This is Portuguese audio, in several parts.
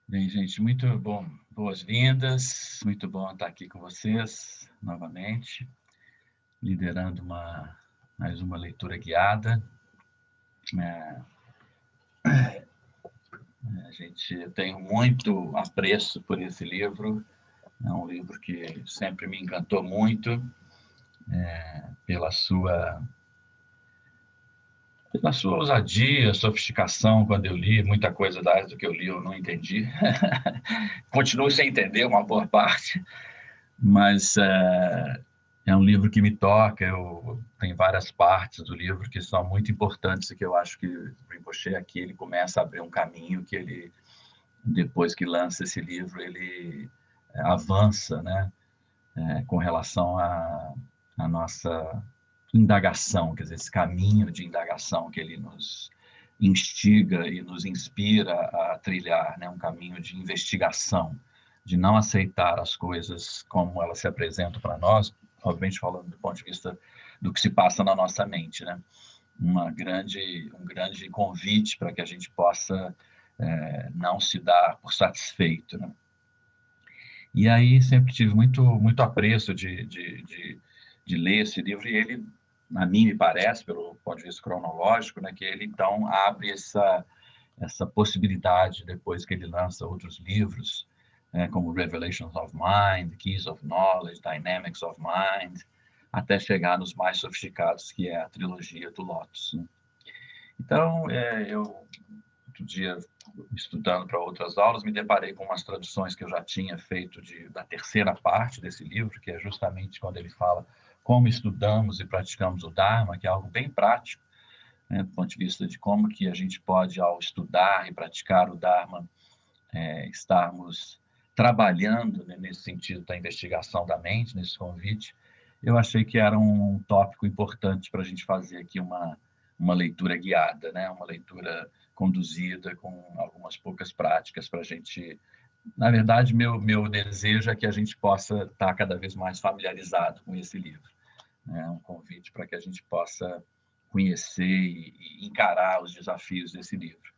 Bem, gente, muito bom. Boas-vindas. Muito bom estar aqui com vocês novamente, liderando mais uma leitura guiada. É, eu tenho muito apreço por esse livro. É um livro que sempre me encantou muito pela sua pela sua ousadia, sofisticação quando eu li. Muita coisa do que eu li eu não entendi. Continuo sem entender uma boa parte, mas é um livro que me toca. Tem várias partes do livro que são muito importantes e que eu acho que o Rinpoche aqui ele começa a abrir um caminho que ele, depois que lança esse livro, ele avança, né, com relação à nossa indagação, quer dizer, esse caminho de indagação que ele nos instiga e nos inspira a trilhar, né, um caminho de investigação, de não aceitar as coisas como elas se apresentam para nós, obviamente falando do ponto de vista do que se passa na nossa mente, né? Um grande convite para que a gente possa não se dar por satisfeito, né? E aí sempre tive muito apreço de ler esse livro, e ele, a mim me parece, pelo ponto de vista cronológico, né, que ele então abre essa possibilidade, depois que ele lança outros livros, como Revelations of Mind, Keys of Knowledge, Dynamics of Mind, até chegar nos mais sofisticados, que é a trilogia do Lotus, né? Então, eu outro dia, estudando para outras aulas, me deparei com umas traduções que eu já tinha feito da terceira parte desse livro, que é justamente quando ele fala como estudamos e praticamos o Dharma, que é algo bem prático, né, do ponto de vista de como que a gente pode, ao estudar e praticar o Dharma, estarmos trabalhando, né, nesse sentido da investigação da mente, nesse convite. Eu achei que era um tópico importante para a gente fazer aqui uma leitura guiada, né? Uma leitura conduzida com algumas poucas práticas para a gente. Na verdade, meu desejo é que a gente possa estar cada vez mais familiarizado com esse livro, né? Um convite para que a gente possa conhecer e encarar os desafios desse livro.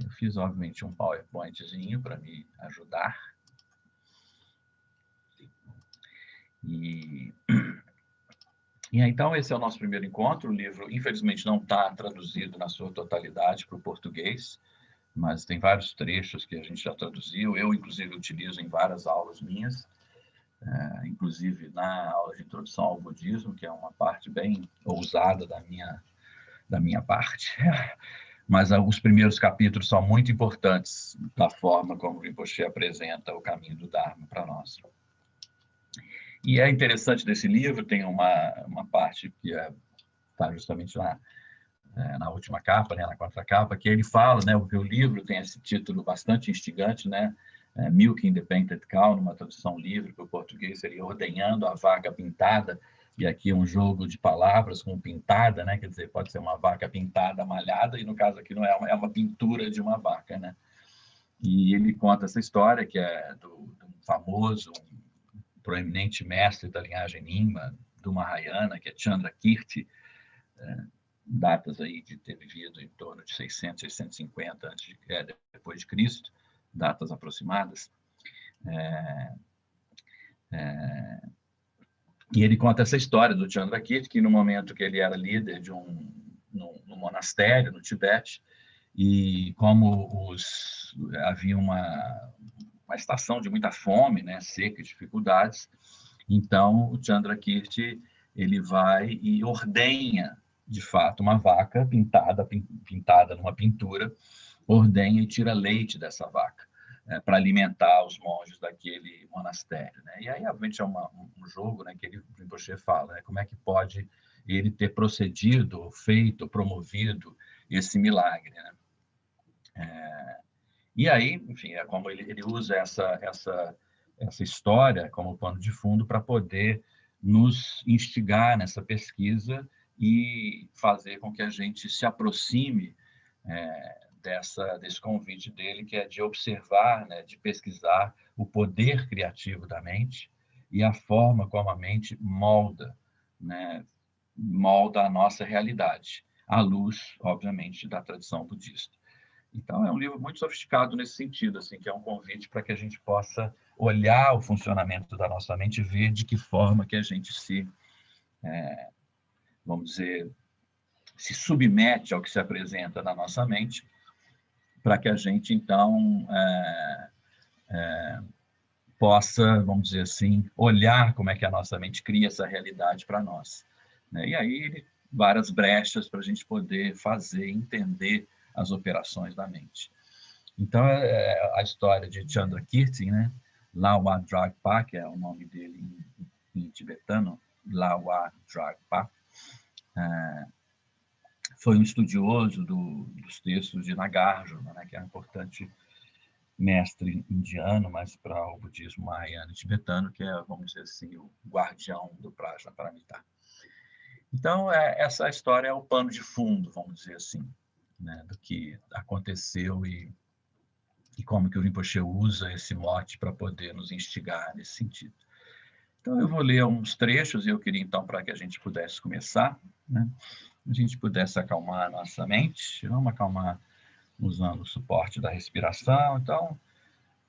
Eu fiz, obviamente, um PowerPointzinho para me ajudar. E, então, esse é o nosso primeiro encontro. O livro, infelizmente, não está traduzido na sua totalidade para o português, mas tem vários trechos que a gente já traduziu. Eu, inclusive, utilizo em várias aulas minhas, inclusive na aula de introdução ao budismo, que é uma parte bem ousada da minha parte. Mas os primeiros capítulos são muito importantes da forma como o Rinpoche apresenta o caminho do Dharma para nós. E é interessante desse livro, tem uma parte que está justamente na última capa, né, na contracapa, que ele fala, né, que o livro tem esse título bastante instigante, né, Milking the Painted Cow, numa tradução livre para o português, seria Ordenhando a Vaca Pintada, e aqui é um jogo de palavras com pintada, né, quer dizer, pode ser uma vaca pintada, malhada, e no caso aqui não é uma pintura de uma vaca, né. E ele conta essa história, que é de um famoso, proeminente mestre da linhagem Nyingma, do Mahayana, que é Chandrakirti, datas aí de ter vivido em torno de 600, 650 depois de Cristo, datas aproximadas. E ele conta essa história do Chandrakirti, que no momento que ele era líder de num monastério no Tibete, e como havia uma estação de muita fome, né, seca e dificuldades, então o Chandrakirti ele vai e ordenha, de fato, uma vaca pintada numa pintura, ordenha e tira leite dessa vaca, para alimentar os monges daquele monastério, né? E aí, obviamente, é um jogo, né, que ele, o Rinpoche fala, né, como é que pode ele ter procedido, feito, promovido esse milagre, né? E aí, enfim, é como ele usa essa história como pano de fundo para poder nos instigar nessa pesquisa e fazer com que a gente se aproxime desse convite dele, que é de observar, né, de pesquisar o poder criativo da mente e a forma como a mente molda, né, molda a nossa realidade, à luz, obviamente, da tradição budista. Então, é um livro muito sofisticado nesse sentido, assim, que é um convite para que a gente possa olhar o funcionamento da nossa mente e ver de que forma que a gente se, vamos dizer, se submete ao que se apresenta na nossa mente, para que a gente, então, possa, vamos dizer assim, olhar como é que a nossa mente cria essa realidade para nós. Né? E aí, várias brechas para a gente poder fazer, entender as operações da mente. Então, a história de Chandrakirti, né? Lawa Dragpa, que é o nome dele em tibetano, Lawa Dragpa, foi um estudioso dos textos de Nagarjuna, né? Que é um importante mestre indiano, mas para o budismo mahayana e tibetano, que é, vamos dizer assim, o guardião do Prajnaparamita. Então, essa história é o pano de fundo, vamos dizer assim, né? Do que aconteceu e como que o Rinpoche usa esse mote para poder nos instigar nesse sentido. Então, eu vou ler uns trechos e eu queria, então, para que a gente pudesse começar, né? A gente pudesse acalmar a nossa mente, vamos acalmar usando o suporte da respiração. Então,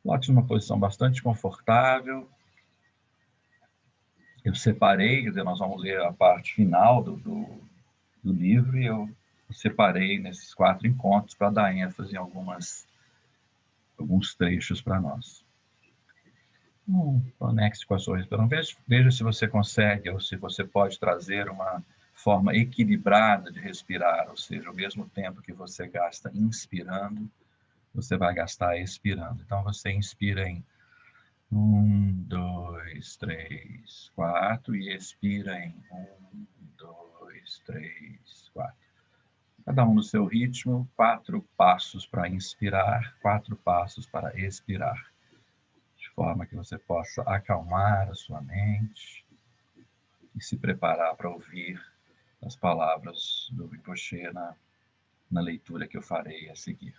coloque-se numa posição bastante confortável. Eu separei, quer dizer, nós vamos ler a parte final do livro e eu separei nesses 4 encontros para dar ênfase em alguns trechos para nós. Conecte com a sua respiração. Veja se você consegue ou se você pode trazer uma forma equilibrada de respirar, ou seja, ao mesmo tempo que você gasta inspirando, você vai gastar expirando. Então, você inspira em 1, 2, 3, 4 e expira em 1, 2, 3, 4. Cada um no seu ritmo, 4 passos para inspirar, 4 passos para expirar, de forma que você possa acalmar a sua mente e se preparar para ouvir as palavras do Rinpoche na leitura que eu farei a seguir.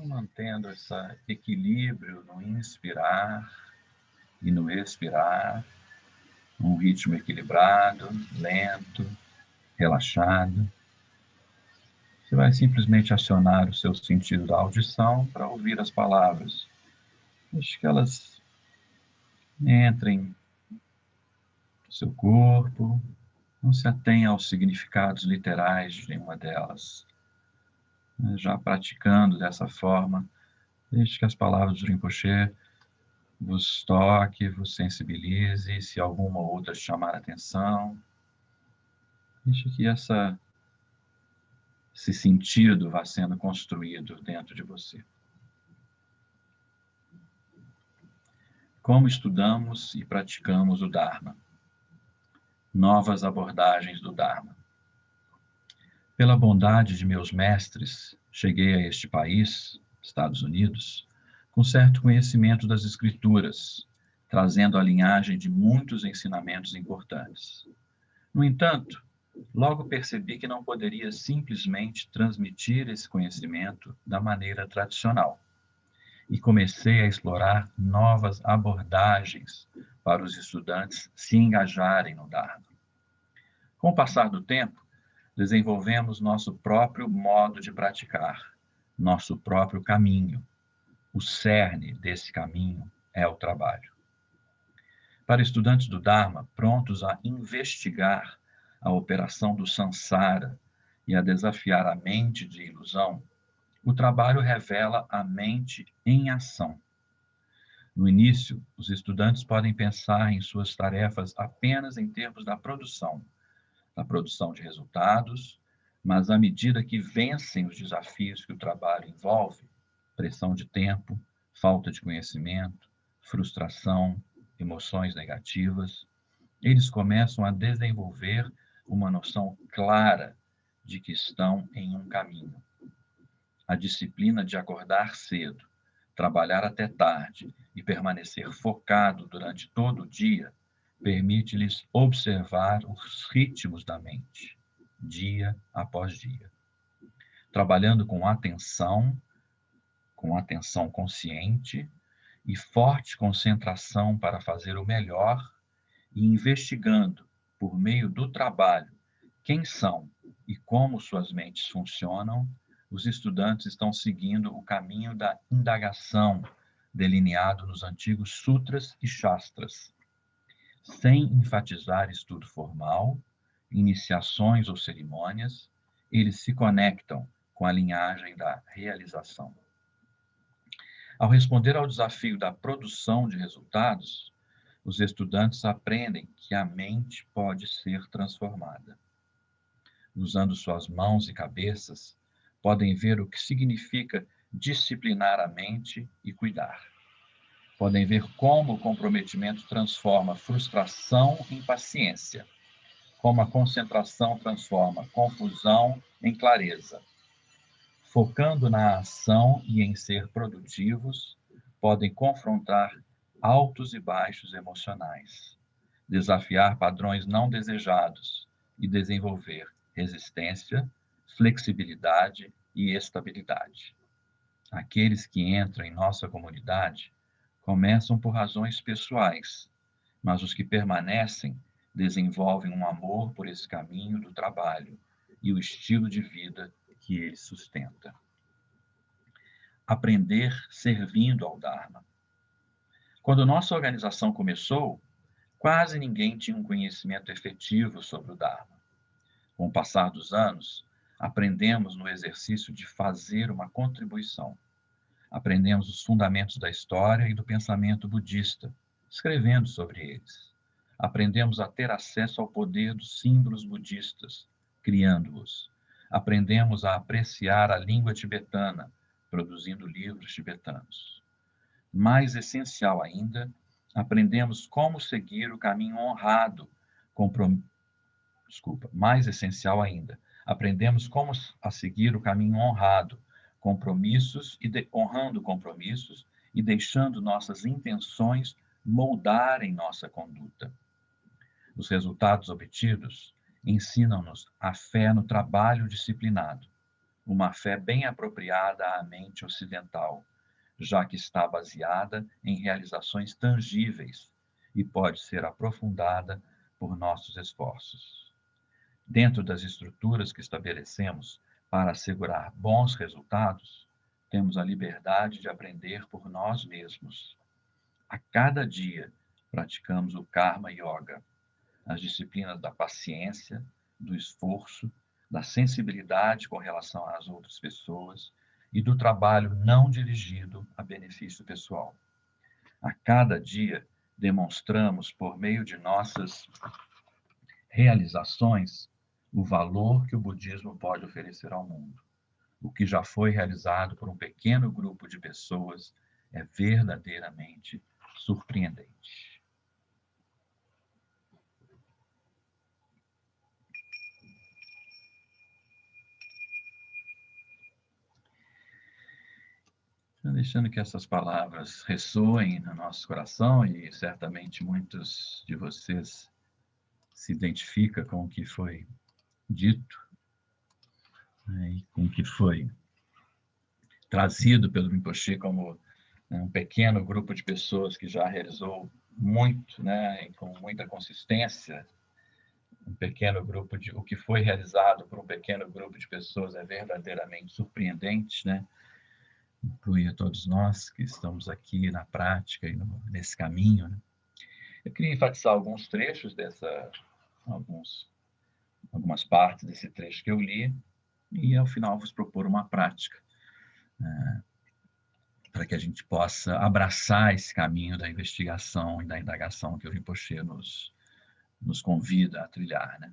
Mantendo esse equilíbrio no inspirar e no expirar, um ritmo equilibrado, lento, relaxado. Você vai simplesmente acionar o seu sentido da audição para ouvir as palavras. Deixe que elas entrem no seu corpo, não se atenha aos significados literais de nenhuma delas. Já praticando dessa forma, deixe que as palavras do Rinpoche vos toque, vos sensibilize, se alguma outra chamar a atenção. Deixe que esse sentido vá sendo construído dentro de você. Como estudamos e praticamos o Dharma? Novas abordagens do Dharma. Pela bondade de meus mestres, cheguei a este país, Estados Unidos, com certo conhecimento das Escrituras, trazendo a linhagem de muitos ensinamentos importantes. No entanto, logo percebi que não poderia simplesmente transmitir esse conhecimento da maneira tradicional e comecei a explorar novas abordagens para os estudantes se engajarem no Dharma. Com o passar do tempo, desenvolvemos nosso próprio modo de praticar, nosso próprio caminho. O cerne desse caminho é o trabalho. Para estudantes do Dharma, prontos a investigar a operação do samsara e a desafiar a mente de ilusão, o trabalho revela a mente em ação. No início, os estudantes podem pensar em suas tarefas apenas em termos da produção de resultados, mas à medida que vencem os desafios que o trabalho envolve, pressão de tempo, falta de conhecimento, frustração, emoções negativas, eles começam a desenvolver uma noção clara de que estão em um caminho. A disciplina de acordar cedo, trabalhar até tarde e permanecer focado durante todo o dia permite-lhes observar os ritmos da mente, dia após dia. Trabalhando com atenção consciente e forte concentração para fazer o melhor e investigando, por meio do trabalho, quem são e como suas mentes funcionam, os estudantes estão seguindo o caminho da indagação delineado nos antigos sutras e shastras, sem enfatizar estudo formal, iniciações ou cerimônias, eles se conectam com a linhagem da realização. Ao responder ao desafio da produção de resultados, os estudantes aprendem que a mente pode ser transformada. Usando suas mãos e cabeças, podem ver o que significa disciplinar a mente e cuidar. Podem ver como o comprometimento transforma frustração em paciência, como a concentração transforma confusão em clareza. Focando na ação e em ser produtivos, podem confrontar altos e baixos emocionais, desafiar padrões não desejados e desenvolver resistência, flexibilidade e estabilidade. Aqueles que entram em nossa comunidade começam por razões pessoais, mas os que permanecem desenvolvem um amor por esse caminho do trabalho e o estilo de vida que ele sustenta. Aprender servindo ao Dharma. Quando nossa organização começou, quase ninguém tinha um conhecimento efetivo sobre o Dharma. Com o passar dos anos, aprendemos no exercício de fazer uma contribuição. Aprendemos os fundamentos da história e do pensamento budista, escrevendo sobre eles. Aprendemos a ter acesso ao poder dos símbolos budistas, criando-os. Aprendemos a apreciar a língua tibetana, produzindo livros tibetanos. Mais essencial ainda, aprendemos como seguir o caminho honrado, mais essencial ainda, aprendemos como a seguir o caminho honrado, honrando compromissos e deixando nossas intenções moldarem nossa conduta. Os resultados obtidos ensinam-nos a fé no trabalho disciplinado, uma fé bem apropriada à mente ocidental, já que está baseada em realizações tangíveis e pode ser aprofundada por nossos esforços. Dentro das estruturas que estabelecemos para assegurar bons resultados, temos a liberdade de aprender por nós mesmos. A cada dia, praticamos o Karma Yoga, as disciplinas da paciência, do esforço, da sensibilidade com relação às outras pessoas e do trabalho não dirigido a benefício pessoal. A cada dia, demonstramos, por meio de nossas realizações, o valor que o budismo pode oferecer ao mundo. O que já foi realizado por um pequeno grupo de pessoas é verdadeiramente surpreendente. Deixando que essas palavras ressoem no nosso coração, e certamente muitos de vocês se identificam com o que foi dito, né, e com o que foi trazido pelo Rinpoche como, né, um pequeno grupo de pessoas que já realizou muito, né, e com muita consistência. Um pequeno grupo o que foi realizado por um pequeno grupo de pessoas é verdadeiramente surpreendente, né? inclui a todos nós que estamos aqui na prática e nesse caminho, né? Eu queria enfatizar alguns trechos algumas partes desse trecho que eu li, e ao final vos propor uma prática, para que a gente possa abraçar esse caminho da investigação e da indagação que o Rinpoche nos convida a trilhar, né?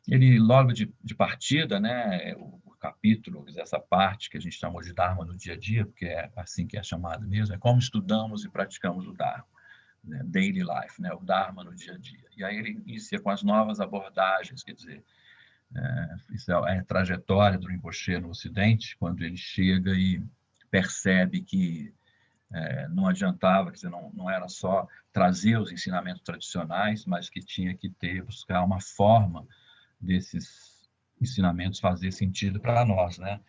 Ele, logo de partida, né, o capítulo, essa parte que a gente chamou de Dharma no dia a dia, porque é assim que é chamado mesmo, é como estudamos e praticamos o Dharma, né, daily life, né, o Dharma no dia a dia. E aí ele inicia com as novas abordagens, quer dizer, isso é a trajetória do Rinpoche no Ocidente, quando ele chega e percebe que não adiantava, quer dizer, não era só trazer os ensinamentos tradicionais, mas que tinha que buscar uma forma desses ensinamentos fazer sentido para nós, né?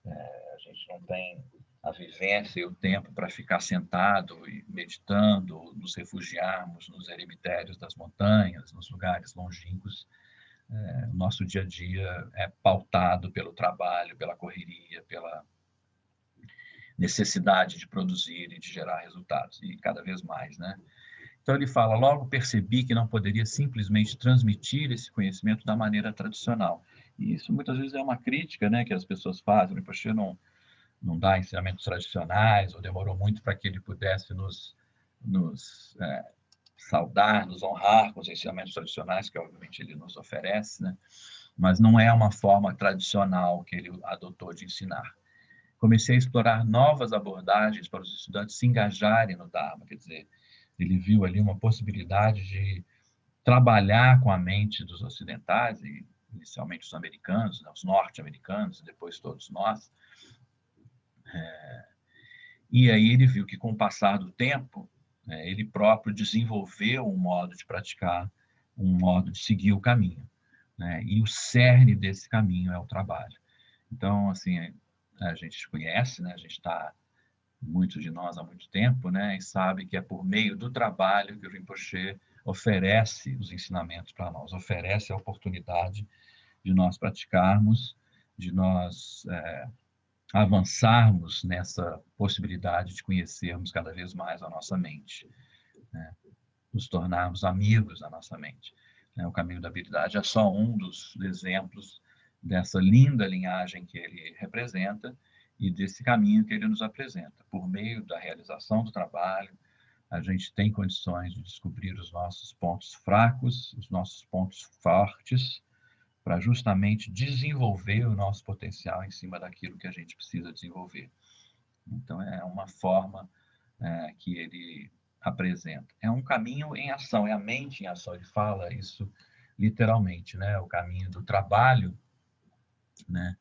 A gente não tem a vivência e o tempo para ficar sentado e meditando, nos refugiarmos nos eremitérios das montanhas, nos lugares longínquos. O nosso dia a dia é pautado pelo trabalho, pela correria, pela necessidade de produzir e de gerar resultados, e cada vez mais, né? Então ele fala, logo percebi que não poderia simplesmente transmitir esse conhecimento da maneira tradicional. E isso muitas vezes é uma crítica, né, que as pessoas fazem. O Rinpoche não dá ensinamentos tradicionais, ou demorou muito para que ele pudesse nos saudar, nos honrar com os ensinamentos tradicionais, que obviamente ele nos oferece, né? Mas não é uma forma tradicional que ele adotou de ensinar. Comecei a explorar novas abordagens para os estudantes se engajarem no Dharma, quer dizer, ele viu ali uma possibilidade de trabalhar com a mente dos ocidentais, e inicialmente os americanos, né, os norte-americanos, e depois todos nós. E aí ele viu que, com o passar do tempo, ele próprio desenvolveu um modo de praticar, um modo de seguir o caminho, né? E o cerne desse caminho é o trabalho. Então, assim, a gente conhece, né? A gente está, muitos de nós, há muito tempo, né? E sabe que é por meio do trabalho que o Rinpoche oferece os ensinamentos para nós, oferece a oportunidade de nós praticarmos, de nós avançarmos nessa possibilidade de conhecermos cada vez mais a nossa mente, né? Nos tornarmos amigos da nossa mente, né? O caminho da habilidade é só um dos exemplos dessa linda linhagem que ele representa e desse caminho que ele nos apresenta. Por meio da realização do trabalho, a gente tem condições de descobrir os nossos pontos fracos, os nossos pontos fortes, para justamente desenvolver o nosso potencial em cima daquilo que a gente precisa desenvolver. Então, é uma forma que ele apresenta. É um caminho em ação, é a mente em ação. Ele fala isso literalmente, né? O caminho do trabalho, né?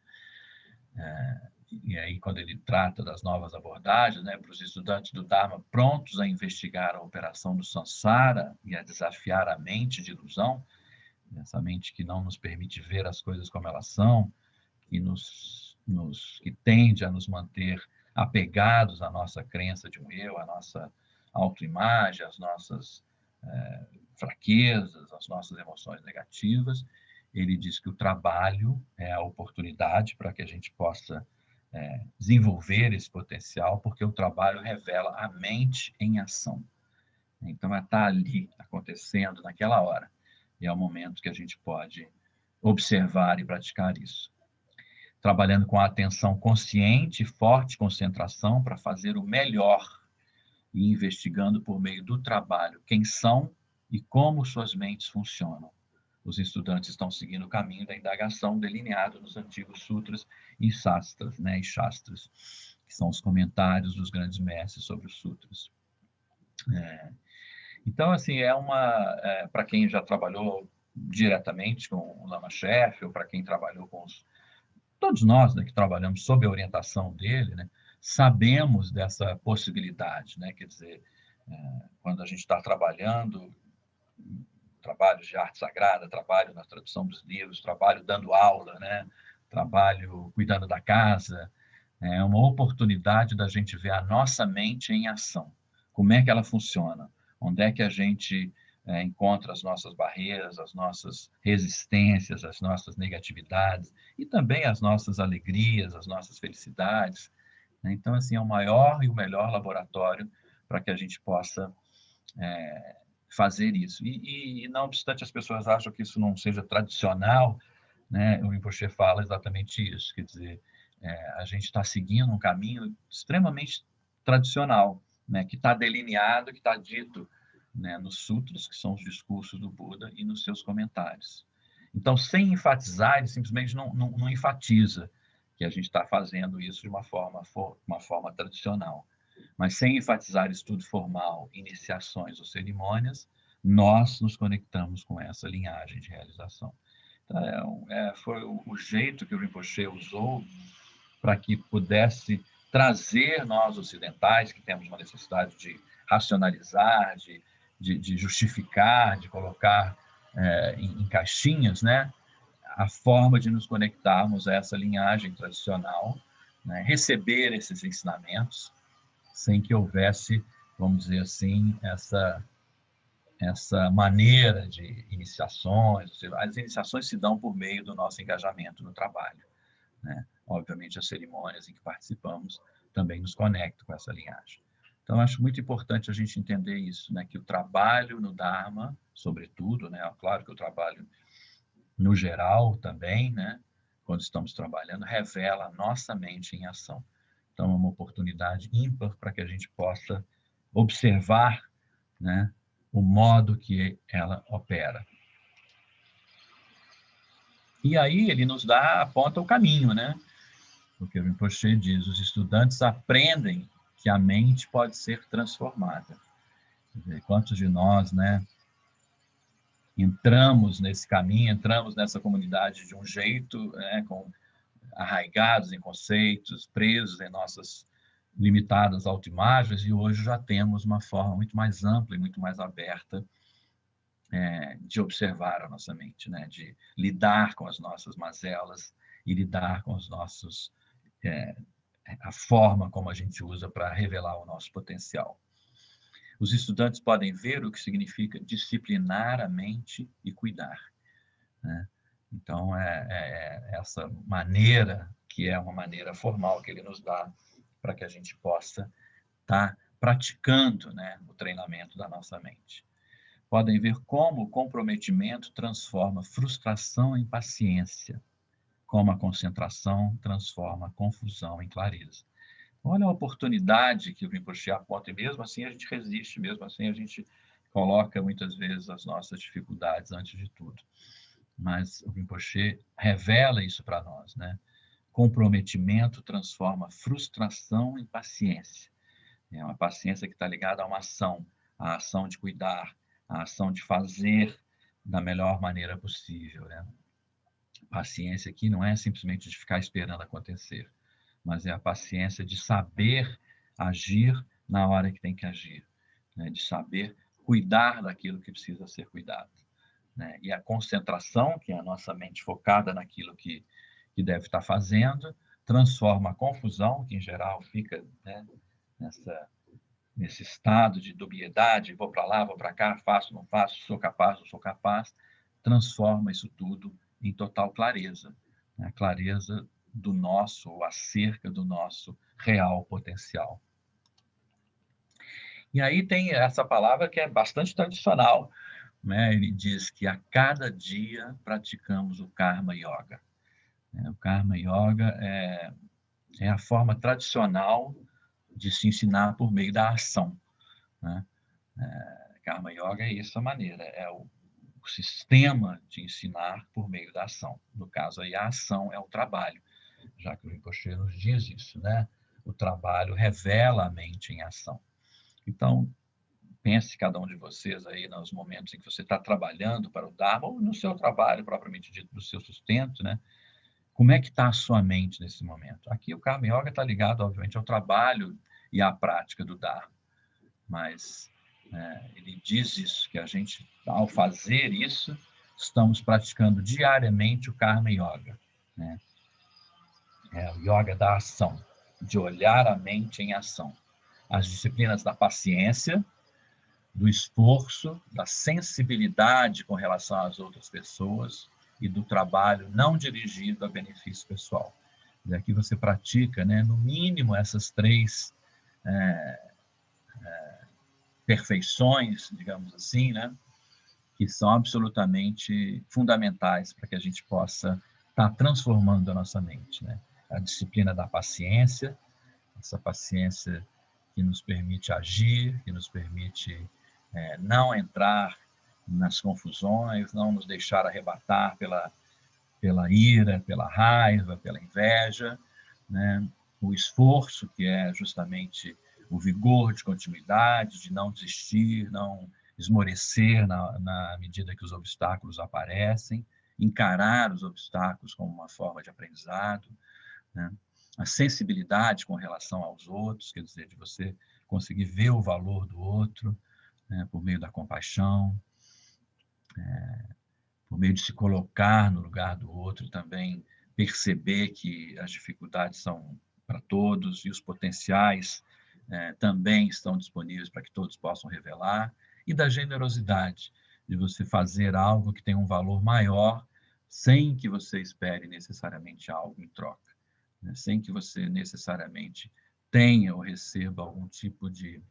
E aí, quando ele trata das novas abordagens, né, para os estudantes do Dharma prontos a investigar a operação do samsara e a desafiar a mente de ilusão, essa mente que não nos permite ver as coisas como elas são, que tende a nos manter apegados à nossa crença de um eu, à nossa autoimagem, às nossas fraquezas, às nossas emoções negativas. Ele diz que o trabalho é a oportunidade para que a gente possa desenvolver esse potencial, porque o trabalho revela a mente em ação. Então, está ali, acontecendo naquela hora. E é o momento que a gente pode observar e praticar isso. Trabalhando com a atenção consciente e forte concentração para fazer o melhor e investigando por meio do trabalho quem são e como suas mentes funcionam. Os estudantes estão seguindo o caminho da indagação delineado nos antigos sutras e shastras, né, que são os comentários dos grandes mestres sobre os sutras. Então, assim, para quem já trabalhou diretamente com o Lama Chef, ou para quem trabalhou com todos nós, né, que trabalhamos sob a orientação dele, né, sabemos dessa possibilidade, né? Quer dizer, quando a gente está trabalhando, trabalho de arte sagrada, trabalho na tradução dos livros, trabalho dando aula, né, trabalho cuidando da casa, é uma oportunidade da gente ver a nossa mente em ação. Como é que ela funciona? Onde é que a gente encontra as nossas barreiras, as nossas resistências, as nossas negatividades e também as nossas alegrias, as nossas felicidades. né? Então, assim, é o maior e o melhor laboratório para que a gente possa fazer isso. E, não obstante as pessoas acham que isso não seja tradicional, né? O Rinpoche fala exatamente isso, quer dizer, a gente está seguindo um caminho extremamente tradicional, né? Que está delineado, que está dito, né? Nos sutras, que são os discursos do Buda, e nos seus comentários. Então, sem enfatizar, ele simplesmente não enfatiza que a gente está fazendo isso de uma forma tradicional. Mas sem enfatizar estudo formal, iniciações ou cerimônias, nós nos conectamos com essa linhagem de realização. Então, foi o jeito que o Rinpoche usou para que pudesse trazer nós ocidentais, que temos uma necessidade de racionalizar, de justificar, de colocar em caixinhas, né, a forma de nos conectarmos a essa linhagem tradicional, né, receber esses ensinamentos, sem que houvesse, vamos dizer assim, essa maneira de iniciações. As iniciações se dão por meio do nosso engajamento no trabalho, né? Obviamente, as cerimônias em que participamos também nos conectam com essa linhagem. Então, acho muito importante a gente entender isso, né? Que o trabalho no Dharma, sobretudo, né? Claro que o trabalho no geral também, né? Quando estamos trabalhando, revela a nossa mente em ação. Então, é uma oportunidade ímpar para que a gente possa observar, né, o modo que ela opera. E aí ele nos aponta o caminho, né? Porque o Rinpoche diz, os estudantes aprendem que a mente pode ser transformada. Quantos de nós, né, entramos nesse caminho, entramos nessa comunidade de um jeito, né, arraigados em conceitos, presos em nossas limitadas autoimagens, e hoje já temos uma forma muito mais ampla e muito mais aberta de observar a nossa mente, né? De lidar com as nossas mazelas e lidar com os nossos a forma como a gente usa para revelar o nosso potencial. Os estudantes podem ver o que significa disciplinar a mente e cuidar, né? Então, essa maneira, que é uma maneira formal que ele nos dá, para que a gente possa estar praticando, né, o treinamento da nossa mente. Podem ver como o comprometimento transforma frustração em paciência, como a concentração transforma a confusão em clareza. Olha a oportunidade que o Rinpoche aponta, e mesmo assim a gente resiste, mesmo assim a gente coloca muitas vezes as nossas dificuldades antes de tudo. Mas o Rinpoche revela isso para nós, né? Comprometimento transforma frustração em paciência. É uma paciência que está ligada a uma ação, a ação de cuidar, a ação de fazer da melhor maneira possível, né? Paciência aqui não é simplesmente de ficar esperando acontecer, mas é a paciência de saber agir na hora que tem que agir, né? De saber cuidar daquilo que precisa ser cuidado, né? E a concentração, que é a nossa mente focada naquilo que deve estar fazendo, transforma a confusão, que em geral fica, né, nesse estado de dubiedade, vou para lá, vou para cá, faço, não faço, sou capaz, não sou capaz, transforma isso tudo em total clareza, né? Clareza do nosso, ou acerca do nosso real potencial. E aí tem essa palavra que é bastante tradicional, né? Ele diz que a cada dia praticamos o Karma Yoga. O Karma Yoga é a forma tradicional de se ensinar por meio da ação, né? Karma Yoga é essa maneira, é o sistema de ensinar por meio da ação. No caso aí, a ação é o trabalho, já que o Rinpoche nos diz isso, né? O trabalho revela a mente em ação. Então, pense cada um de vocês aí nos momentos em que você está trabalhando para o Dharma, ou no seu trabalho propriamente dito, do seu sustento, né? Como é que está a sua mente nesse momento? Aqui o Karma Yoga está ligado, obviamente, ao trabalho e à prática do Dharma, mas ele diz isso, que a gente, ao fazer isso, estamos praticando diariamente o Karma Yoga, né? É o yoga da ação, de olhar a mente em ação. As disciplinas da paciência, do esforço, da sensibilidade com relação às outras pessoas e do trabalho não dirigido a benefício pessoal. E aqui você pratica, né, no mínimo, essas 3 perfeições, digamos assim, né, que são absolutamente fundamentais para que a gente possa estar transformando a nossa mente, né? A disciplina da paciência, essa paciência que nos permite agir, que nos permite não entrar nas confusões, não nos deixar arrebatar pela ira, pela raiva, pela inveja, né? O esforço, que é justamente o vigor de continuidade, de não desistir, não esmorecer na medida que os obstáculos aparecem, encarar os obstáculos como uma forma de aprendizado, né? A sensibilidade com relação aos outros, quer dizer, de você conseguir ver o valor do outro, né, por meio da compaixão, por meio de se colocar no lugar do outro e também perceber que as dificuldades são para todos e os potenciais também estão disponíveis para que todos possam revelar, e da generosidade, de você fazer algo que tem um valor maior sem que você espere necessariamente algo em troca, né? Sem que você necessariamente tenha ou receba algum tipo de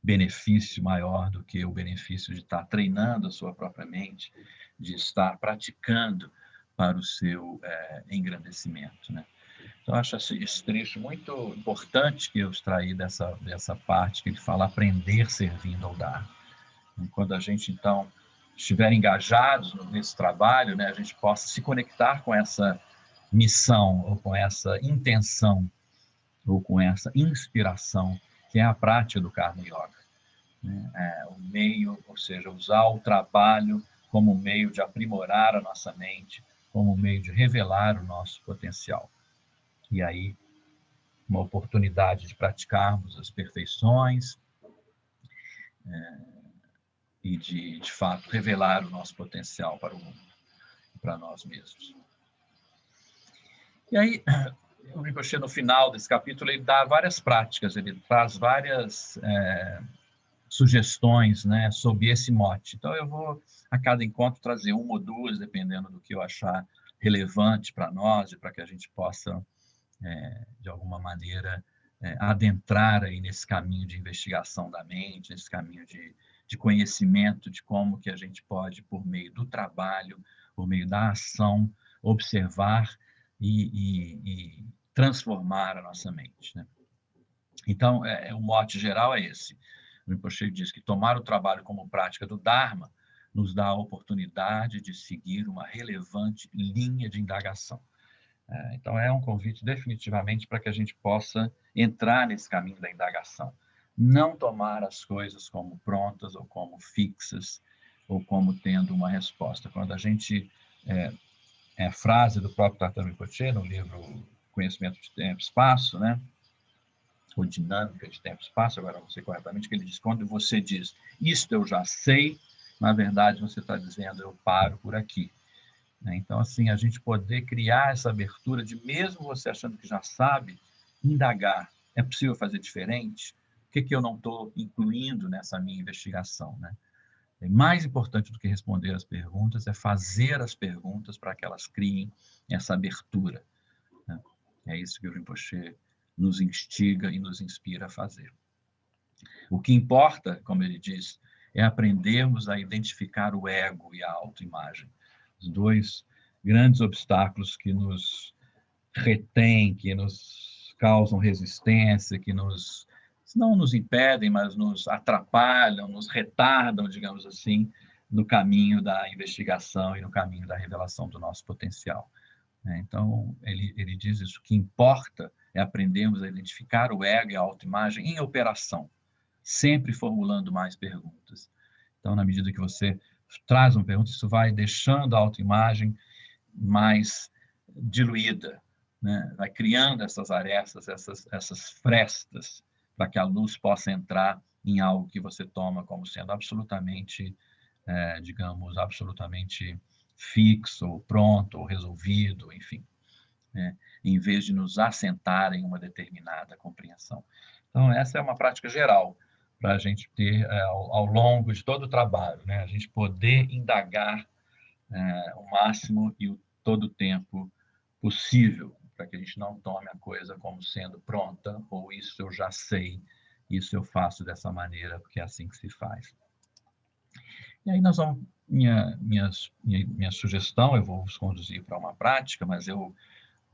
benefício maior do que o benefício de estar treinando a sua própria mente, de estar praticando para o seu engrandecimento, né? Então, eu acho esse trecho muito importante que eu extraí dessa parte, que ele fala aprender servindo ao dar. E quando a gente, então, estiver engajados nesse trabalho, né, a gente possa se conectar com essa missão, ou com essa intenção, ou com essa inspiração, que é a prática do Karma Yoga, né? O meio, ou seja, usar o trabalho como meio de aprimorar a nossa mente, como meio de revelar o nosso potencial. E aí, uma oportunidade de praticarmos as perfeições e de fato, revelar o nosso potencial para o mundo, para nós mesmos. E aí, o Rinpoche, no final desse capítulo, ele dá várias práticas, ele traz várias sugestões, né, sob esse mote. Então, eu vou, a cada encontro, trazer uma ou duas, dependendo do que eu achar relevante para nós e para que a gente possa, de alguma maneira, adentrar aí nesse caminho de investigação da mente, nesse caminho de conhecimento de como que a gente pode, por meio do trabalho, por meio da ação, observar e transformar a nossa mente, né? Então, o mote geral é esse. O Rinpoche diz que tomar o trabalho como prática do Dharma nos dá a oportunidade de seguir uma relevante linha de indagação. Então, é um convite definitivamente para que a gente possa entrar nesse caminho da indagação. Não tomar as coisas como prontas ou como fixas ou como tendo uma resposta. Quando a gente... É a frase do próprio Tartar Rinpoche, no livro Conhecimento de Tempo e Espaço, né? Ou Dinâmica de Tempo e Espaço, agora não sei corretamente, que ele diz, quando você diz, isto eu já sei, na verdade você está dizendo, eu paro por aqui. Então, assim, a gente poder criar essa abertura de, mesmo você achando que já sabe, indagar. É possível fazer diferente? O que eu não estou incluindo nessa minha investigação, né? E mais importante do que responder as perguntas é fazer as perguntas para que elas criem essa abertura, né? É isso que o Rinpoche nos instiga e nos inspira a fazer. O que importa, como ele diz, é aprendermos a identificar o ego e a autoimagem, os dois grandes obstáculos que nos retêm, que nos causam resistência, que não nos impedem, mas nos atrapalham, nos retardam, digamos assim, no caminho da investigação e no caminho da revelação do nosso potencial. Então, ele diz isso, o que importa é aprendermos a identificar o ego e a autoimagem em operação, sempre formulando mais perguntas. Então, na medida que você traz uma pergunta, isso vai deixando a autoimagem mais diluída, né? Vai criando essas arestas, essas frestas, para que a luz possa entrar em algo que você toma como sendo absolutamente, digamos, absolutamente fixo, ou pronto, ou resolvido, enfim, né? Em vez de nos assentar em uma determinada compreensão. Então, essa é uma prática geral para a gente ter, ao longo de todo o trabalho, né? A gente poder indagar o máximo e todo o tempo possível, para que a gente não tome a coisa como sendo pronta, ou isso eu já sei, isso eu faço dessa maneira, porque é assim que se faz. E aí nós vamos, minha sugestão, eu vou vos conduzir para uma prática, mas eu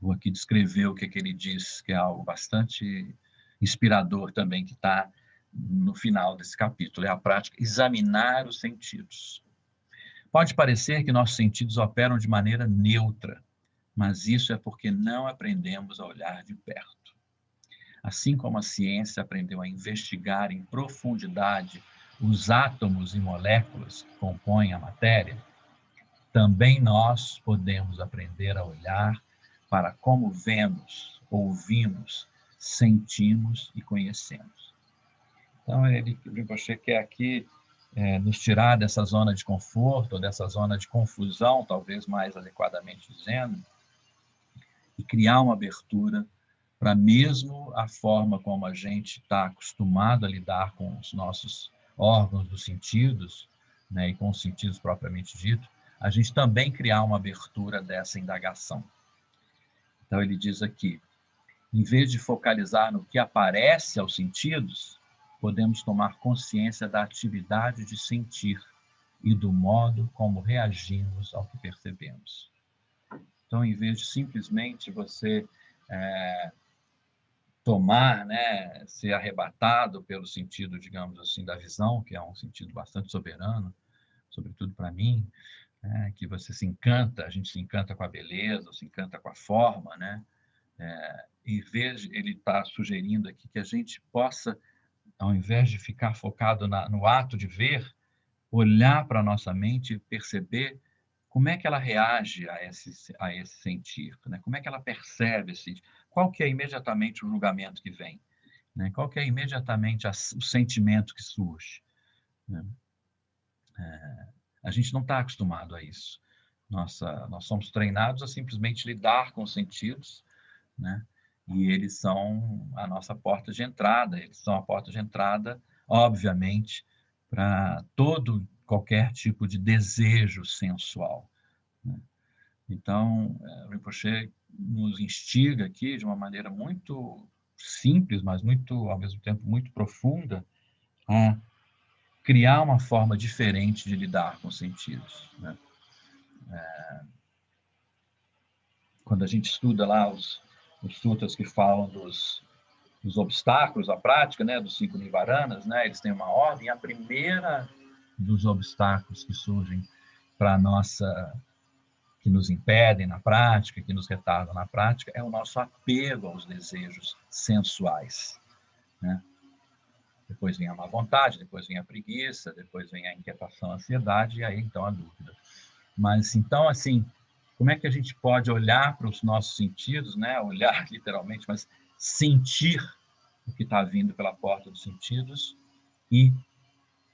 vou aqui descrever o que ele diz, que é algo bastante inspirador também, que está no final desse capítulo, é a prática examinar os sentidos. Pode parecer que nossos sentidos operam de maneira neutra, mas isso é porque não aprendemos a olhar de perto. Assim como a ciência aprendeu a investigar em profundidade os átomos e moléculas que compõem a matéria, também nós podemos aprender a olhar para como vemos, ouvimos, sentimos e conhecemos. Então, o Rinpoche quer aqui nos tirar dessa zona de conforto, ou dessa zona de confusão, talvez mais adequadamente dizendo, e criar uma abertura para mesmo a forma como a gente está acostumado a lidar com os nossos órgãos dos sentidos, né, e com os sentidos propriamente dito, a gente também criar uma abertura dessa indagação. Então ele diz aqui, em vez de focalizar no que aparece aos sentidos, podemos tomar consciência da atividade de sentir e do modo como reagimos ao que percebemos. Então, em vez de simplesmente você tomar, né, ser arrebatado pelo sentido, digamos assim, da visão, que é um sentido bastante soberano, sobretudo para mim, que você se encanta, a gente se encanta com a beleza, se encanta com a forma, né? Em vez, ele está sugerindo aqui que a gente possa, ao invés de ficar focado no ato de ver, olhar para a nossa mente e perceber como é que ela reage a esse sentir, né? Como é que ela percebe qual que é imediatamente o julgamento que vem, né? Qual que é imediatamente o sentimento que surge, né? A gente não está acostumado a isso. Nós somos treinados a simplesmente lidar com os sentidos, né? E eles são a nossa porta de entrada, eles são a porta de entrada, obviamente, para qualquer tipo de desejo sensual, né? Então, o Rinpoche nos instiga aqui de uma maneira muito simples, mas muito, ao mesmo tempo, muito profunda, a criar uma forma diferente de lidar com os sentidos, né? Quando a gente estuda lá os sutras que falam dos obstáculos à prática, né, dos 5 nivaranas, né, eles têm uma ordem. A primeira dos obstáculos que surgem para nossa, que nos impedem na prática, que nos retardam na prática, é o nosso apego aos desejos sensuais, né? Depois vem a má vontade, depois vem a preguiça, depois vem a inquietação, a ansiedade, e aí então a dúvida. Mas então, assim, como é que a gente pode olhar para os nossos sentidos, né? Olhar literalmente, mas sentir o que está vindo pela porta dos sentidos e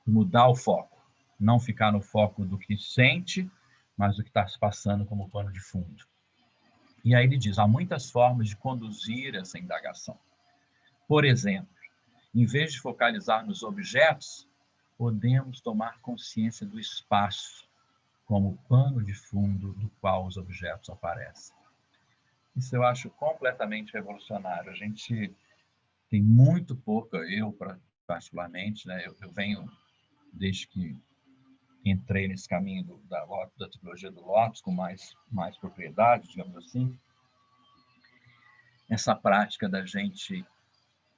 mudar o foco. Não ficar no foco do que sente, mas do que está se passando como pano de fundo. E aí ele diz, há muitas formas de conduzir essa indagação. Por exemplo, em vez de focalizar nos objetos, podemos tomar consciência do espaço como pano de fundo do qual os objetos aparecem. Isso eu acho completamente revolucionário. A gente tem muito pouca, eu particularmente, né, eu venho, desde que entrei nesse caminho da trilogia do Lótus, com mais propriedade, digamos assim, essa prática da gente,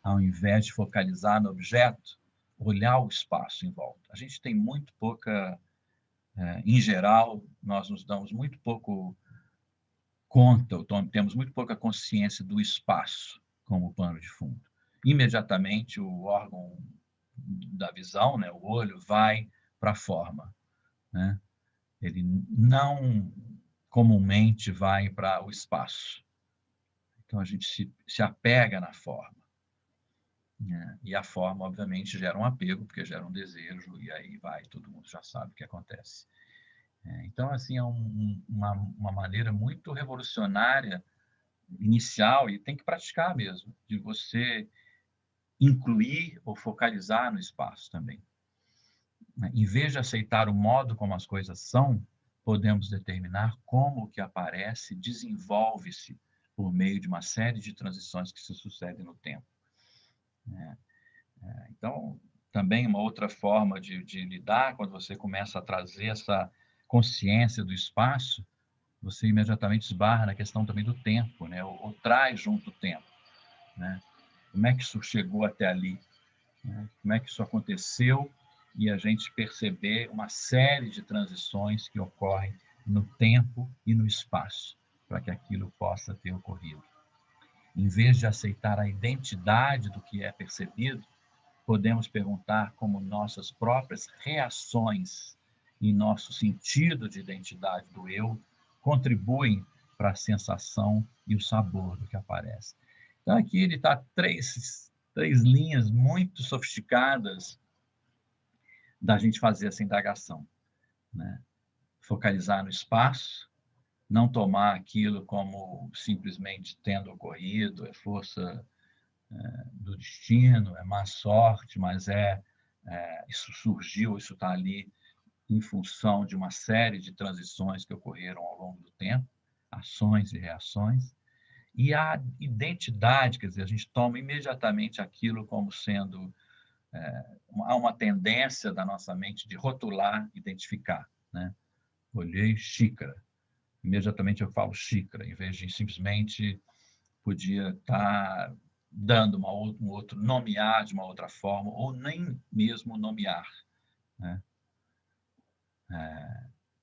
ao invés de focalizar no objeto, olhar o espaço em volta. A gente tem muito pouca, em geral, nós nos damos muito pouco conta, temos muito pouca consciência do espaço como pano de fundo. Imediatamente o órgão da visão, né, o olho, vai para a forma, né? Ele não comumente vai para o espaço. Então a gente se apega na forma, né? E a forma, obviamente, gera um apego, porque gera um desejo, e aí vai, todo mundo já sabe o que acontece. Então, assim, é uma maneira muito revolucionária, inicial, e tem que praticar mesmo, de você incluir ou focalizar no espaço também. Em vez de aceitar o modo como as coisas são, podemos determinar como o que aparece desenvolve-se por meio de uma série de transições que se sucedem no tempo. Então, também uma outra forma de lidar, quando você começa a trazer essa consciência do espaço, você imediatamente esbarra na questão também do tempo, né? Ou traz junto o tempo, né? Como é que isso chegou até ali? Né? Como é que isso aconteceu? E a gente perceber uma série de transições que ocorrem no tempo e no espaço, para que aquilo possa ter ocorrido. Em vez de aceitar a identidade do que é percebido, podemos perguntar como nossas próprias reações e nosso sentido de identidade do eu contribuem para a sensação e o sabor do que aparece. Então, aqui ele está três linhas muito sofisticadas da gente fazer essa indagação, né? Focalizar no espaço, não tomar aquilo como simplesmente tendo ocorrido, é força do destino, é má sorte, mas isso surgiu, isso está ali em função de uma série de transições que ocorreram ao longo do tempo, ações e reações, e a identidade, quer dizer, a gente toma imediatamente aquilo como sendo há uma tendência da nossa mente de rotular, identificar, né? Olhei xícara, imediatamente eu falo xícara, em vez de simplesmente podia estar dando um outro, nomear de uma outra forma, ou nem mesmo nomear, né?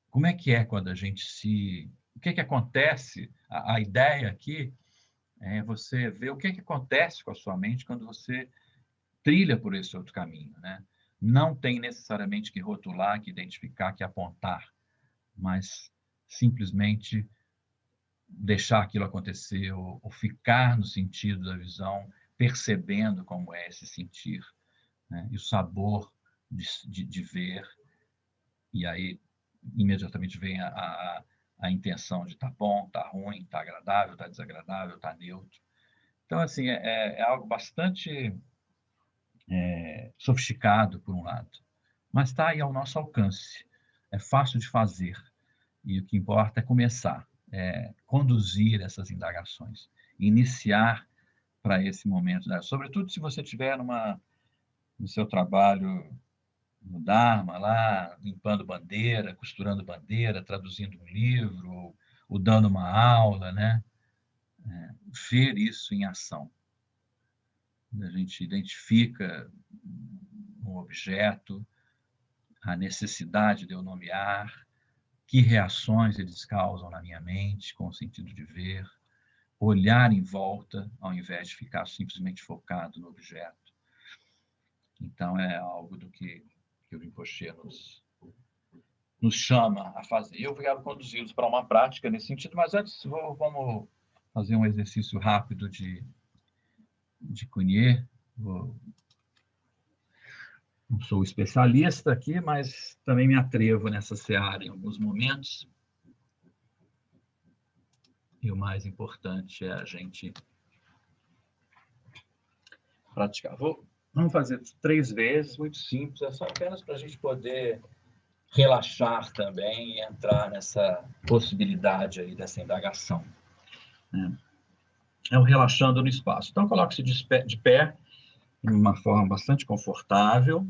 Como é quando a gente se... O que acontece? A ideia aqui é você ver o que acontece com a sua mente quando você trilha por esse outro caminho, né? Não tem necessariamente que rotular, que identificar, que apontar, mas simplesmente deixar aquilo acontecer, ou ficar no sentido da visão, percebendo como é esse sentir, né? E o sabor de ver, e aí imediatamente vem a intenção de tá bom, tá ruim, tá agradável, tá desagradável, tá neutro. Então, assim, é algo bastante sofisticado, por um lado, mas está aí ao nosso alcance. É fácil de fazer, e o que importa é começar, conduzir essas indagações, iniciar para esse momento, né? Sobretudo se você estiver no seu trabalho no Dharma, lá, limpando bandeira, costurando bandeira, traduzindo um livro, ou dando uma aula, né? Ver isso em ação. A gente identifica um objeto, a necessidade de eu nomear, que reações eles causam na minha mente, com o sentido de ver, olhar em volta, ao invés de ficar simplesmente focado no objeto. Então, é algo do que o Rinpoche nos chama a fazer. Eu quero conduzi-los para uma prática nesse sentido, mas antes vamos fazer um exercício rápido de Cunha. Não sou especialista aqui, mas também me atrevo nessa seara em alguns momentos. E o mais importante é a gente praticar. Vamos fazer 3 vezes, muito simples, é só apenas para a gente poder relaxar também e entrar nessa possibilidade aí dessa indagação. É o relaxando no espaço. Então, coloque-se de pé, de uma forma bastante confortável.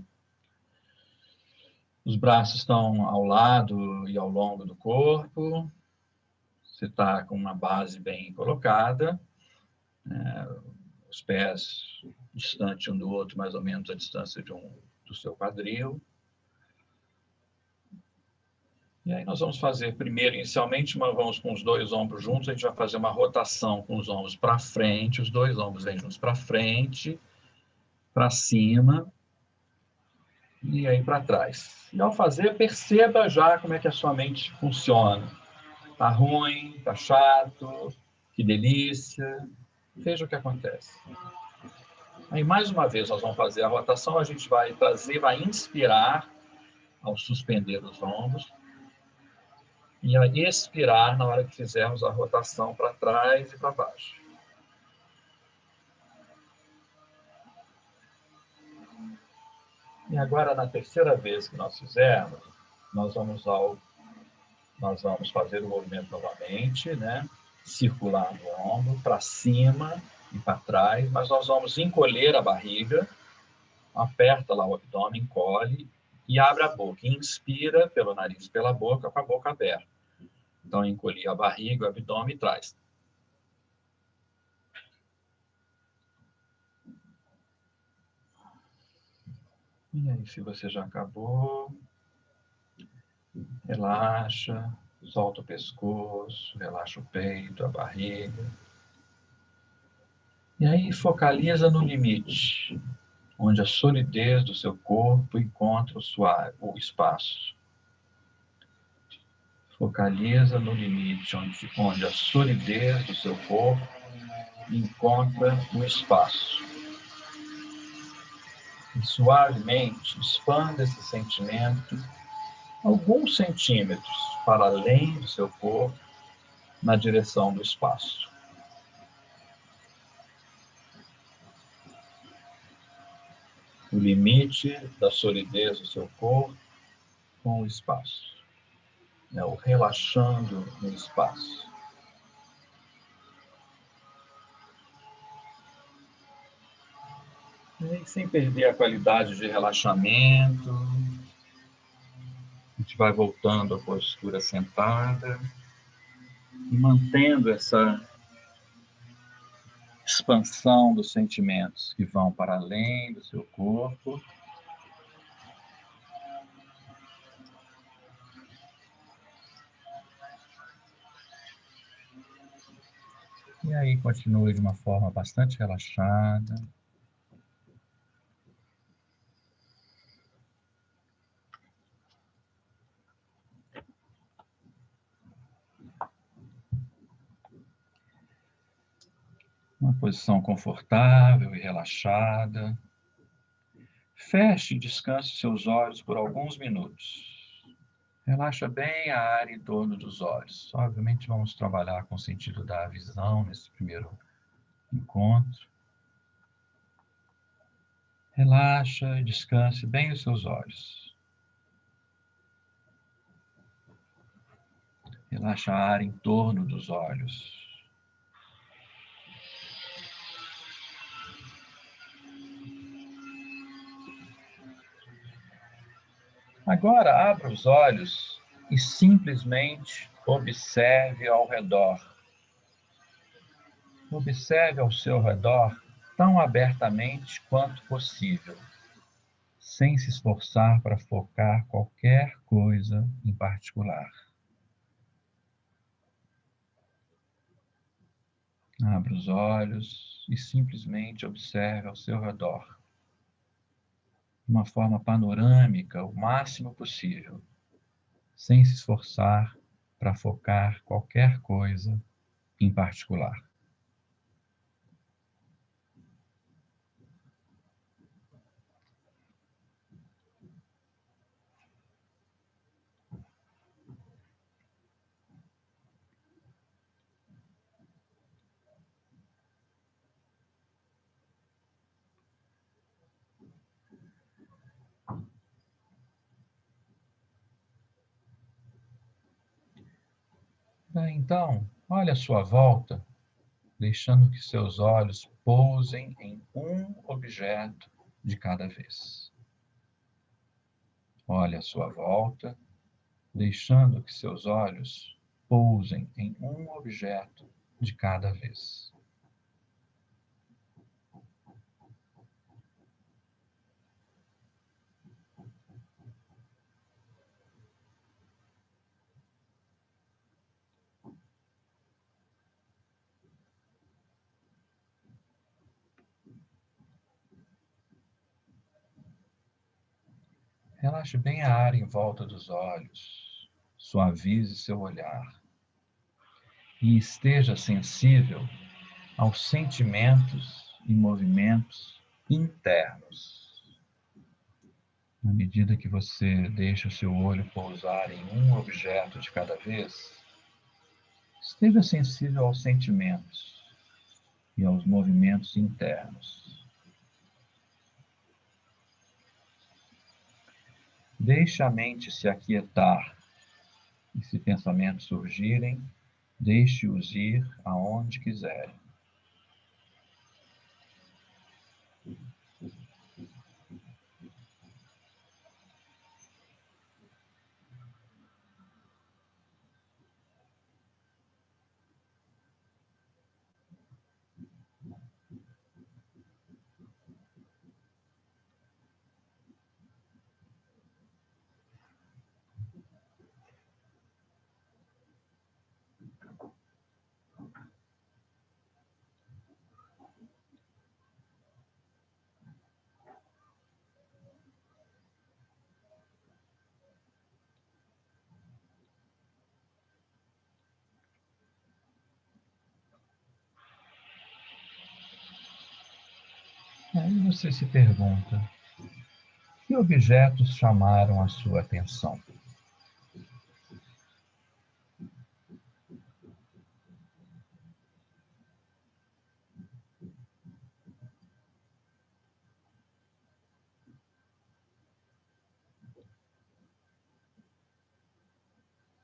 Os braços estão ao lado e ao longo do corpo. Você está com uma base bem colocada. Os pés distantes um do outro, mais ou menos a distância do seu quadril. E aí nós vamos fazer primeiro, inicialmente, vamos com os 2 ombros juntos, a gente vai fazer uma rotação com os ombros para frente, os 2 ombros vêm juntos para frente, para cima, e aí para trás. E ao fazer, perceba já como é que a sua mente funciona. Tá ruim, tá chato, que delícia. Veja o que acontece. Aí, mais uma vez, nós vamos fazer a rotação, a gente vai inspirar ao suspender os ombros, e a expirar na hora que fizermos a rotação para trás e para baixo. E agora, na terceira vez que nós fizermos, nós vamos ao nós vamos fazer o movimento novamente, né? Circular no ombro, para cima e para trás, mas nós vamos encolher a barriga, aperta lá o abdômen, encolhe e abre a boca. Inspira pelo nariz, pela boca, com a boca aberta. Então, encolhi a barriga, o abdômen e traz. E aí, se você já acabou, relaxa, solta o pescoço, relaxa o peito, a barriga. E aí, focaliza no limite, onde a solidez do seu corpo encontra o espaço. Focaliza no limite, onde a solidez do seu corpo encontra o espaço. E suavemente expanda esse sentimento alguns centímetros para além do seu corpo, na direção do espaço. O limite da solidez do seu corpo com o espaço. É o relaxando no espaço. E sem perder a qualidade de relaxamento, a gente vai voltando à postura sentada e mantendo essa expansão dos sentimentos que vão para além do seu corpo. E aí continue de uma forma bastante relaxada. Uma posição confortável e relaxada. Feche e descanse seus olhos por alguns minutos. Relaxa bem a área em torno dos olhos. Obviamente vamos trabalhar com o sentido da visão nesse primeiro encontro. Relaxa e descanse bem os seus olhos. Relaxa a área em torno dos olhos. Agora abra os olhos e simplesmente observe ao redor. Observe ao seu redor tão abertamente quanto possível, sem se esforçar para focar qualquer coisa em particular. Abra os olhos e simplesmente observe ao seu redor, de uma forma panorâmica, o máximo possível, sem se esforçar para focar qualquer coisa em particular. Então, olhe à sua volta, deixando que seus olhos pousem em um objeto de cada vez. Olhe à sua volta, deixando que seus olhos pousem em um objeto de cada vez. Relaxe bem a área em volta dos olhos, suavize seu olhar e esteja sensível aos sentimentos e movimentos internos. Na medida que você deixa o seu olho pousar em um objeto de cada vez, esteja sensível aos sentimentos e aos movimentos internos. Deixe a mente se aquietar E se pensamentos surgirem, deixe-os ir aonde quiserem. Aí você se pergunta: que objetos chamaram a sua atenção?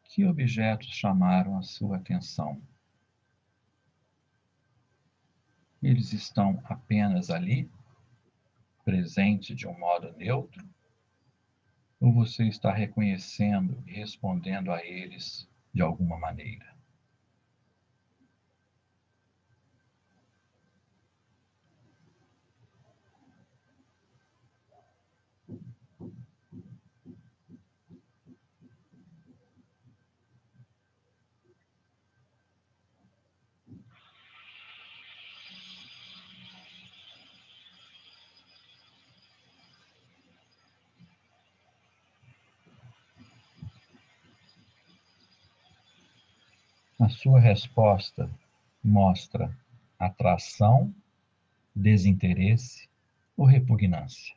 Que objetos chamaram a sua atenção? Eles estão apenas ali, presentes de um modo neutro? Ou você está reconhecendo e respondendo a eles de alguma maneira? A sua resposta mostra atração, desinteresse ou repugnância.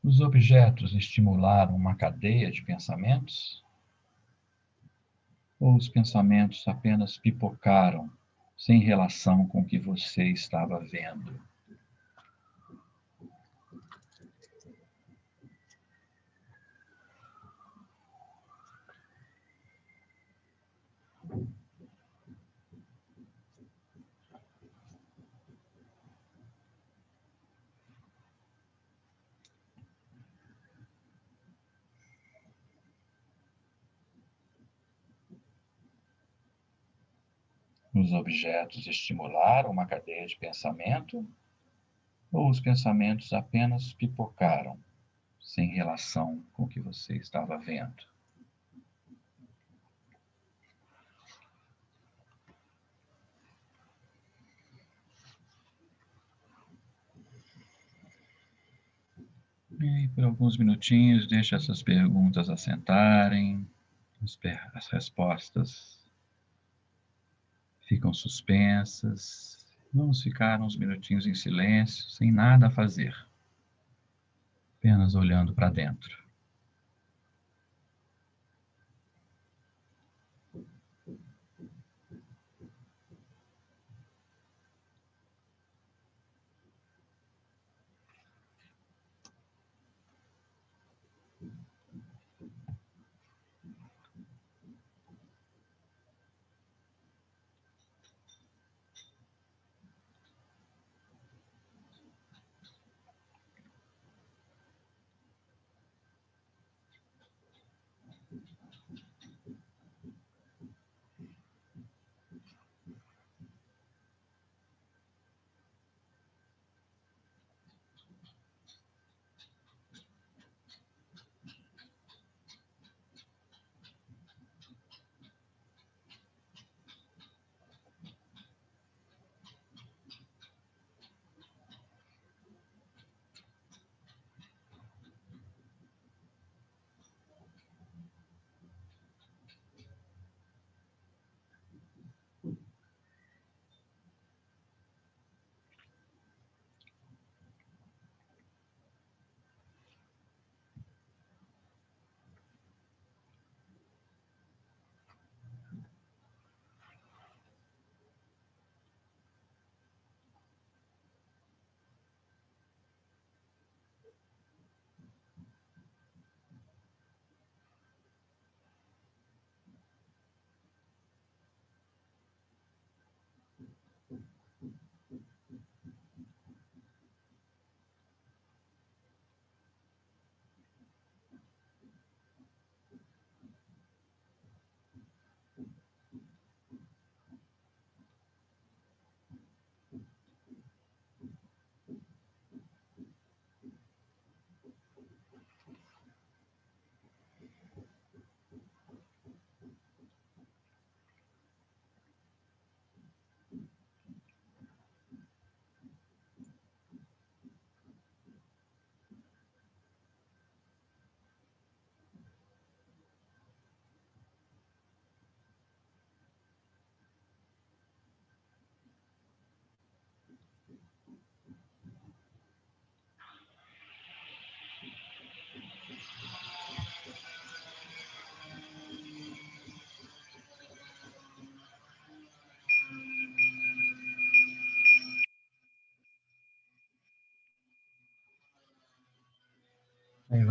Os objetos estimularam uma cadeia de pensamentos? Ou os pensamentos apenas pipocaram, sem relação com o que você estava vendo? Os objetos estimularam uma cadeia de pensamento? Ou os pensamentos apenas pipocaram, sem relação com o que você estava vendo? E aí, por alguns minutinhos, deixe essas perguntas assentarem, as respostas ficam suspensas. Vamos ficar uns minutinhos em silêncio, sem nada a fazer, apenas olhando para dentro.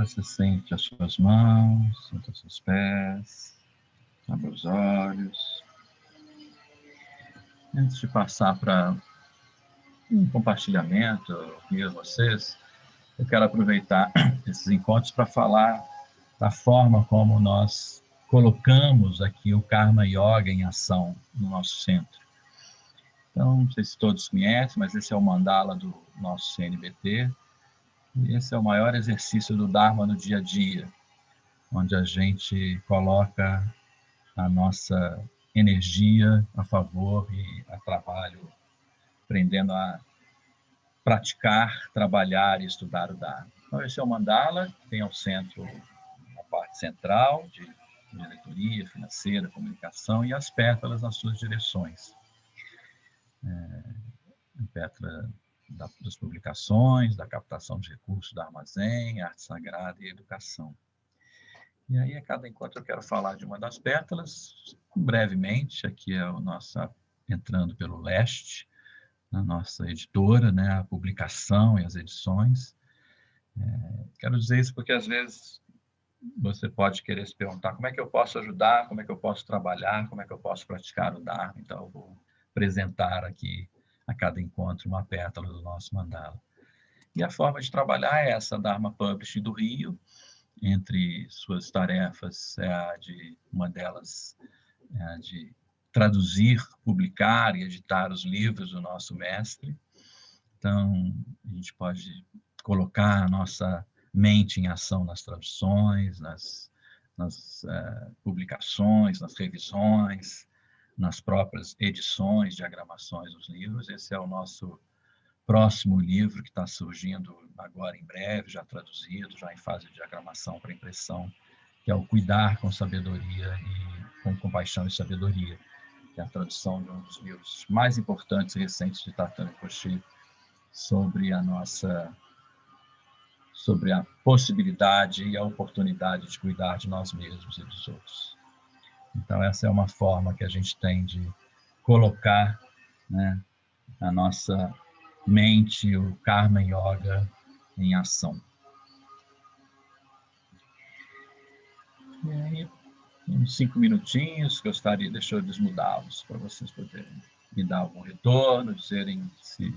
você sente as suas mãos, sinta os seus pés, abre os olhos. Antes de passar para um compartilhamento com vocês, eu quero aproveitar esses encontros para falar da forma como nós colocamos aqui o Karma Yoga em ação no nosso centro. Então, não sei se todos conhecem, mas esse é o mandala do nosso CNBT, e esse é o maior exercício do Dharma no dia a dia, onde a gente coloca a nossa energia a favor e a trabalho, aprendendo a praticar, trabalhar e estudar o Dharma. Então, esse é o mandala, que tem ao centro a parte central de diretoria, financeira, comunicação e as pétalas nas suas direções. A pétala das publicações, da captação de recursos do armazém, arte sagrada e educação. E aí, a cada encontro, eu quero falar de uma das pétalas, brevemente. Aqui é o nosso, entrando pelo leste, na nossa editora, né, a publicação e as edições. Quero dizer isso porque, às vezes, você pode querer se perguntar como é que eu posso ajudar, como é que eu posso trabalhar, como é que eu posso praticar o Dharma. Então, eu vou apresentar aqui, a cada encontro, uma pétala do nosso mandala. E a forma de trabalhar é essa, Dharma Publishing do Rio. Entre suas tarefas, uma delas é a de traduzir, publicar e editar os livros do nosso mestre. Então, a gente pode colocar a nossa mente em ação nas traduções, nas publicações, nas revisões, nas próprias edições, diagramações dos livros. Esse é o nosso próximo livro, que está surgindo agora em breve, já traduzido, já em fase de diagramação para impressão, que é o Cuidar com Sabedoria e com Compaixão e Sabedoria, que é a tradução de um dos livros mais importantes e recentes de Tartana Koshi sobre a possibilidade e a oportunidade de cuidar de nós mesmos e dos outros. Então, essa é uma forma que a gente tem de colocar, né, a nossa mente, o Karma Yoga em ação. E aí, uns 5 minutinhos, deixa eu desmudá-los para vocês poderem me dar algum retorno, dizerem se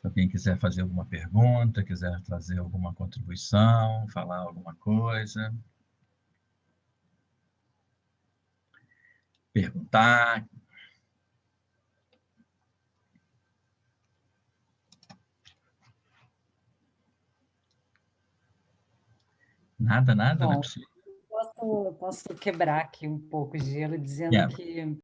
alguém quiser fazer alguma pergunta, quiser trazer alguma contribuição, falar alguma coisa, perguntar. Nada, não é Bom, possível. posso quebrar aqui um pouco o gelo dizendo que